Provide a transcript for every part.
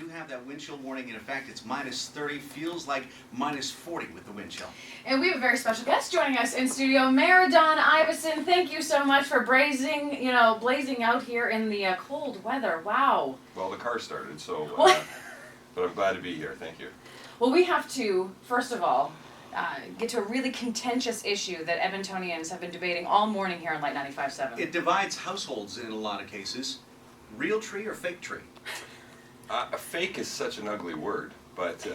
do have that wind chill warning. In fact, it's minus 30, feels like minus 40 with the wind chill. And we have a very special guest joining us in studio, Mayor Don Iveson. Thank you so much for blazing out here in the cold weather. Wow. Well, the car started, so, but I'm glad to be here. Thank you. Well, we have to, first of all, get to a really contentious issue that Edmontonians have been debating all morning here on Light 95.7. It divides households in a lot of cases. Real tree or fake tree? Fake is such an ugly word, but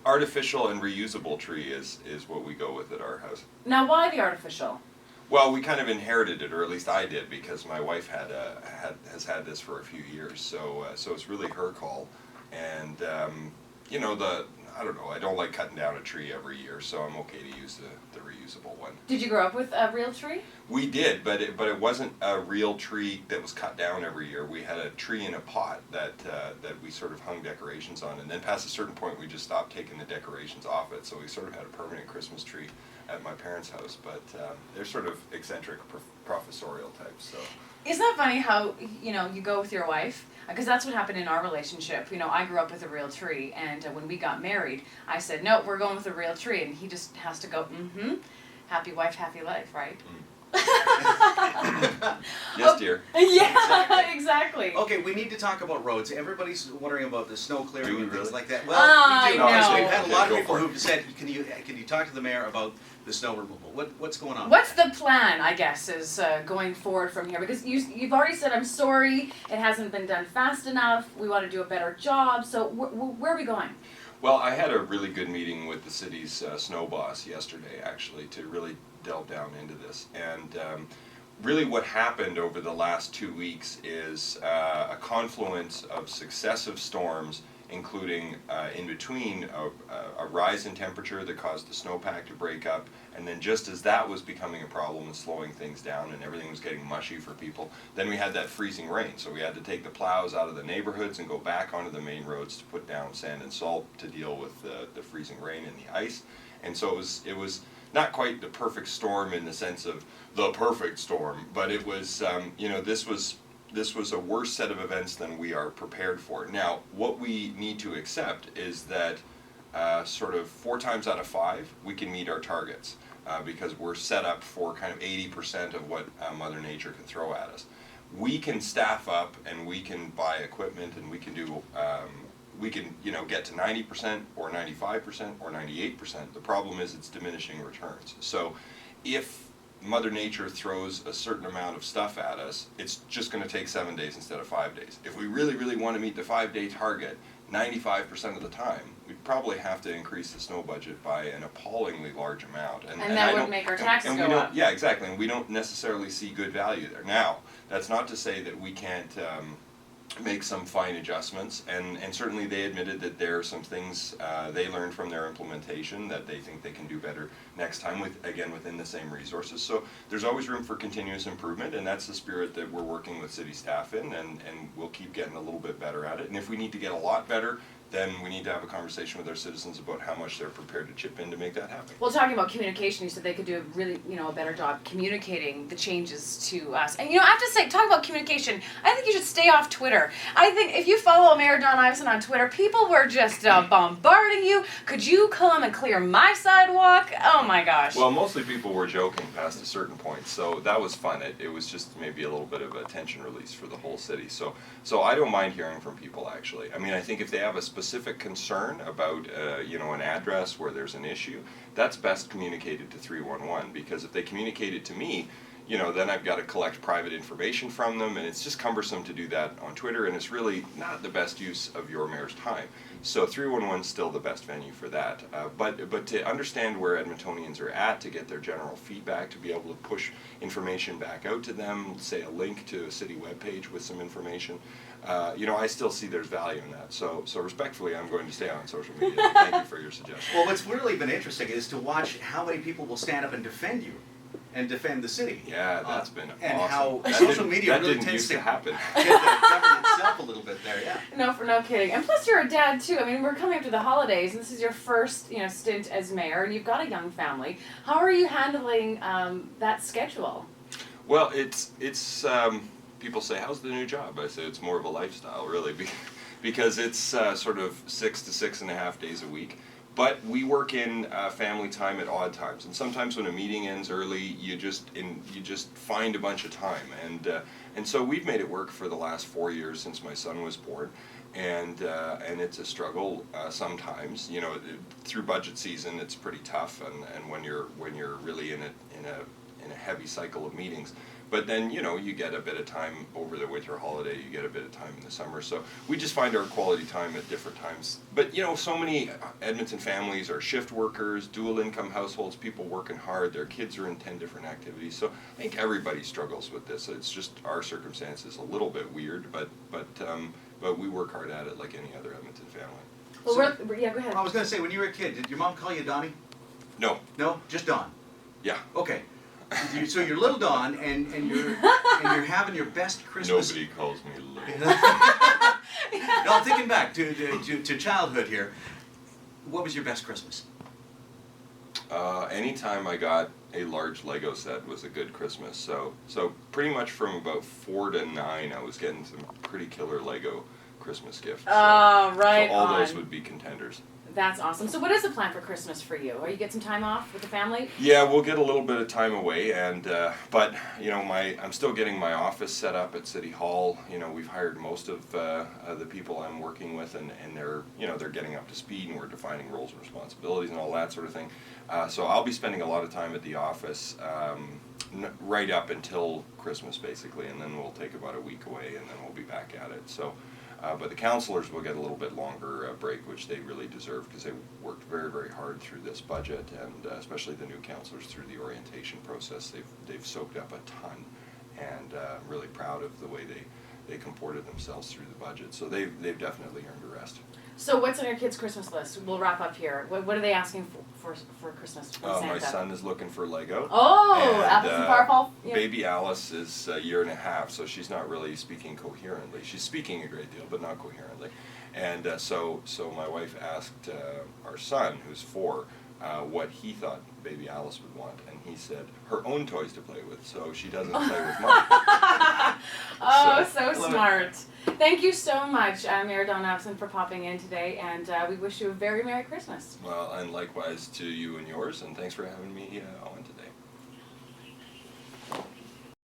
artificial and reusable tree is what we go with at our house. Now, why the artificial? Well, we kind of inherited it, or at least I did, because my wife has had this for a few years. So it's really her call, and I don't know. I don't like cutting down a tree every year, so I'm okay to use the reusable one. Did you grow up with a real tree? We did, but it wasn't a real tree that was cut down every year. We had a tree in a pot that we sort of hung decorations on, and then past a certain point, we just stopped taking the decorations off it. So we sort of had a permanent Christmas tree at my parents' house, but they're sort of eccentric, professorial types. So. Isn't that funny how, you go with your wife? Because that's what happened in our relationship. I grew up with a real tree, and when we got married, I said, no, we're going with a real tree, and he just has to go, happy wife, happy life, right? Yes, dear. Yeah, exactly. Okay, we need to talk about roads. Everybody's wondering about the snow clearing and things really? like that. Well, we do. I Because know. we've had a lot of Go people for it. who've said, can you talk to the mayor about the snow removal? What's going on? What's the plan, I guess, is going forward from here? Because you've already said, I'm sorry, it hasn't been done fast enough, we want to do a better job, so where are we going? Well, I had a really good meeting with the city's snow boss yesterday, actually, to really delve down into this. And really what happened over the last 2 weeks is a confluence of successive storms, including in between a rise in temperature that caused the snowpack to break up, and then just as that was becoming a problem and slowing things down and everything was getting mushy for people, then we had that freezing rain. So we had to take the plows out of the neighborhoods and go back onto the main roads to put down sand and salt to deal with the freezing rain and the ice. And so it was not quite the perfect storm in the sense of the perfect storm, but it was, this was a worse set of events than we are prepared for. Now, what we need to accept is that sort of 4 times out of 5, we can meet our targets because we're set up for kind of 80% of what Mother Nature can throw at us. We can staff up and we can buy equipment and we can do, get to 90% or 95% or 98%. The problem is it's diminishing returns. So if Mother Nature throws a certain amount of stuff at us, it's just going to take 7 days instead of 5 days. If we really, really want to meet the 5-day target, 95% of the time, we'd probably have to increase the snow budget by an appallingly large amount. And that would make our taxes go up. Yeah, exactly, and we don't necessarily see good value there. Now, that's not to say that we can't make some fine adjustments, and certainly they admitted that there are some things they learned from their implementation that they think they can do better next time, within the same resources. So there's always room for continuous improvement, and that's the spirit that we're working with city staff in, and we'll keep getting a little bit better at it. And if we need to get a lot better, then we need to have a conversation with our citizens about how much they're prepared to chip in to make that happen. Well, talking about communication, you said they could do a really, a better job communicating the changes to us. And, I have to say, talk about communication, I think you should stay off Twitter. I think if you follow Mayor Don Iveson on Twitter, people were just bombarding you. Could you come and clear my sidewalk? Oh, my gosh. Well, mostly people were joking past a certain point, so that was fun. It was just maybe a little bit of a tension release for the whole city. So I don't mind hearing from people, actually. I mean, I think if they have a specific concern about an address where there's an issue, that's best communicated to 311, because if they communicate it to me, then I've got to collect private information from them, and it's just cumbersome to do that on Twitter, and it's really not the best use of your mayor's time. So 311 is still the best venue for that. But to understand where Edmontonians are at, to get their general feedback, to be able to push information back out to them, say a link to a city webpage with some information, I still see there's value in that. So respectfully, I'm going to stay on social media. Thank you for your suggestion. Well, what's really been interesting is to watch how many people will stand up and defend you and defend the city. Yeah, that's been awesome. And how that social media that really didn't tends used to happen. tend to govern itself a little bit there, yeah. No kidding. And plus you're a dad too. I mean, we're coming up to the holidays, and this is your first, stint as mayor, and you've got a young family. How are you handling that schedule? Well, it's people say, how's the new job? I say it's more of a lifestyle, really. because it's sort of 6 to 6.5 days a week. But we work in family time at odd times, and sometimes when a meeting ends early, you just find a bunch of time, and so we've made it work for the last 4 years since my son was born, and it's a struggle sometimes. You know, through budget season, it's pretty tough, and when you're really in a heavy cycle of meetings. But then, you know, you get a bit of time over the winter holiday, you get a bit of time in the summer. So we just find our quality time at different times. But, you know, so many Edmonton families are shift workers, dual income households, people working hard, their kids are in 10 different activities. So I think everybody struggles with this. It's just our circumstances a little bit weird, but we work hard at it like any other Edmonton family. Well, So- yeah, go ahead. I was going to say, when you were a kid, did your mom call you Donnie? No, No, just Don. yeah, Okay. So you're little Don, and you're having your best Christmas. nobody calls me little. No, I'm thinking back to childhood here. What was your best Christmas? Anytime I got a large Lego set was a good Christmas. So pretty much from about 4 to 9, I was getting some pretty killer Lego Christmas gifts. Oh, right So all on. those would be contenders. That's awesome. So what is the plan for Christmas for you? Are you get some time off with the family? Yeah, we'll get a little bit of time away, and but you know, I'm still getting my office set up at City Hall. You know, we've hired most of the people I'm working with, and they're getting up to speed, and we're defining roles and responsibilities and all that sort of thing. So I'll be spending a lot of time at the office right up until Christmas, basically, and then we'll take about a week away, and then we'll be back at it. So. But the councillors will get a little bit longer break, which they really deserve, because they worked very, very hard through this budget, and especially the new councillors through the orientation process. They've soaked up a ton, and I'm really proud of the way they comported themselves through the budget. So they've definitely earned a rest. So what's on your kids' Christmas list? We'll wrap up here. What are they asking for Christmas from Santa? My son is looking for Lego. Oh, and, apples and fireballs. Yeah. Baby Alice is a year and a half, so she's not really speaking coherently. She's speaking a great deal, but not coherently. And so my wife asked our son, who's 4, what he thought Baby Alice would want, and he said her own toys to play with, so she doesn't play with mine. Oh, So, so smart. Thank you so much, Mayor Don Iveson, for popping in today, and we wish you a very Merry Christmas. Well, and likewise to you and yours, and thanks for having me on today.